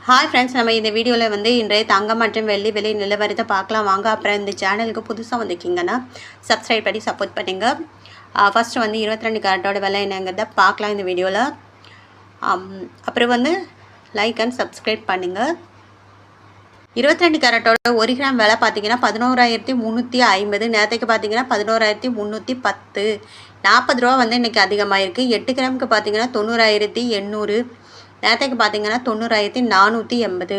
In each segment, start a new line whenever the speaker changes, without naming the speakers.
Hi friends, நம்ம இந்த வீடியோவில் வந்து இன்றைய தங்கம் மற்றும் வெள்ளி விலை நிலவரத்தை பார்க்கலாம் வாங்க. அப்புறம் இந்த சேனலுக்கு புதுசாக வந்திருக்கீங்கன்னா சப்ஸ்கிரைப் பண்ணி சப்போர்ட் பண்ணுங்க. ஃபஸ்ட்டு வந்து 22 கேரட்டோட விலை என்னங்கிறத பார்க்கலாம் இந்த வீடியோவில். அப்புறம் வந்து லைக் அண்ட் சப்ஸ்கிரைப் பண்ணுங்கள். 22 கேரட்டோட 1 கிராம் விலை பார்த்தீங்கன்னா 11,350. நேரத்துக்கு பார்த்தீங்கன்னா 11,310. 40 ரூபா வந்து இன்றைக்கி அதிகமாக இருக்குது. 8 கிராமுக்கு பார்த்தீங்கன்னா 90,800. நேரத்துக்கு பார்த்தீங்கன்னா 90,480.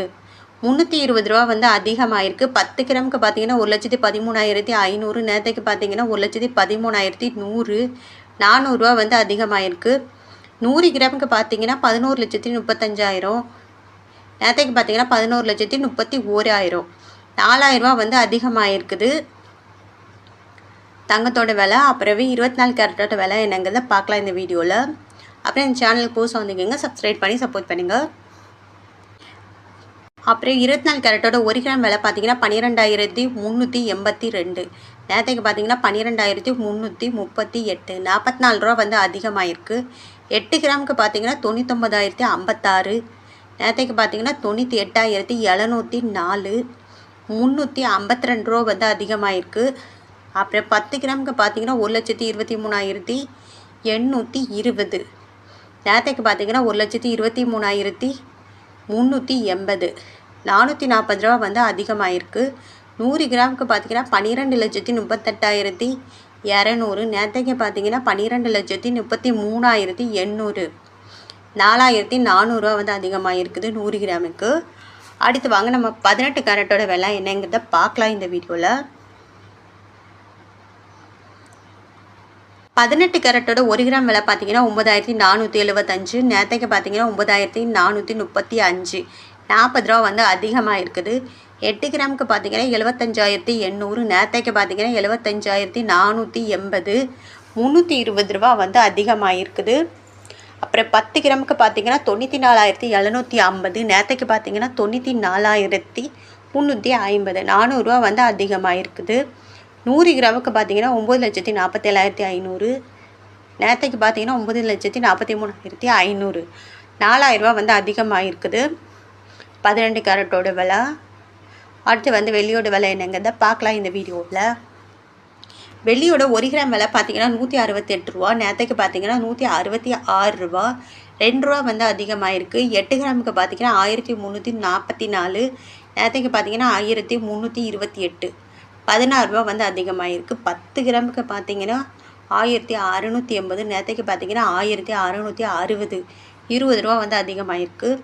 320 ரூபா வந்து அதிகமாகிருக்கு. 10 கிராமுக்கு பார்த்தீங்கன்னா 1,13,500. நேரத்துக்கு பார்த்தீங்கன்னா 1,13,100. 400 ரூபா வந்து அதிகமாகிருக்கு. 100 கிராமுக்கு பார்த்தீங்கன்னா 11,35,000. நேரத்துக்கு பார்த்தீங்கன்னா 11,31,000. 4,000 ரூபா வந்து அதிகமாகிருக்குது தங்கத்தோட விலை. அப்புறமே 24 கேரட்டோட விலை என்னங்கிறத பார்க்கலாம் இந்த வீடியோவில். அப்புறம் இந்த சேனலுக்கு புதுசாக வந்துக்கோங்க, சப்ஸ்கிரைப் பண்ணி சப்போர்ட் பண்ணுங்கள். அப்புறம் 24 கேரட்டோட 1 கிராம் விலை பார்த்தீங்கன்னா 12,382. நேரத்துக்கு பார்த்தீங்கன்னா 12,338. 44 ரூபா வந்து அதிகமாகிருக்கு. 8 கிராமுக்கு பார்த்தீங்கன்னா 99,056. நேரத்துக்கு பார்த்தீங்கன்னா 98,704. 352 ரூபா வந்து அதிகமாகிருக்கு. அப்புறம் 10 கிராமுக்கு பார்த்தீங்கன்னா 1,23,820. நேரத்துக்கு பார்த்தீங்கன்னா 1,23,380. 440 ரூபா வந்து அதிகமாகிருக்கு. 100 கிராமுக்கு பார்த்தீங்கன்னா 12,38,200. நேரத்துக்கு பார்த்தீங்கன்னா 12,33,800. 4,400 ரூபா வந்து அதிகமாகிருக்குது 100 கிராமுக்கு. அடுத்து வாங்க நம்ம 18 கேரட்டோட விலை என்னங்கிறத பார்க்கலாம் இந்த வீடியோவில். 18 கேரட்டோட 1 கிராம் விலை பார்த்தீங்கன்னா 9,475. நேரத்துக்கு பார்த்தீங்கன்னா 9,435. 40 ரூபா வந்து அதிகமாக இருக்குது. 8 கிராமுக்கு பார்த்தீங்கன்னா 75,800. நேரத்துக்கு பார்த்தீங்கன்னா 75,480. 320 ரூபா வந்து அதிகமாக இருக்குது. அப்புறம் 10 கிராமுக்கு பார்த்தீங்கன்னா 94,750. நேரத்துக்கு பார்த்தீங்கன்னா 94,350. 400 ரூபா வந்து அதிகமாக இருக்குது. 100 கிராமுக்கு பார்த்தீங்கன்னா 9,47,500. நேரத்துக்கு பார்த்தீங்கன்னா 9,43,500. 4,000 ரூபா வந்து அதிகமாக இருக்குது 18 கேரட்டோட விலை. அடுத்து வந்து வெள்ளியோட விலை என்னங்கிறத பார்க்கலாம் இந்த வீடியோவில். வெள்ளியோட 1 கிராம் விலை பார்த்தீங்கன்னா 168 ரூபா. நேரத்துக்கு பார்த்தீங்கன்னா 166 ரூபா. 2 ரூபா வந்து அதிகமாக இருக்குது. 8 கிராமுக்கு பார்த்தீங்கன்னா 1,344. நேரத்துக்கு பார்த்தீங்கன்னா 1,328. 16 ரூபா வந்து அதிகமாக இருக்குது. 10 கிராமுக்கு பார்த்தீங்கன்னா 1,680. நேரத்துக்கு பார்த்தீங்கன்னா 1,660. 20 ரூபா வந்து அதிகமாக இருக்குது.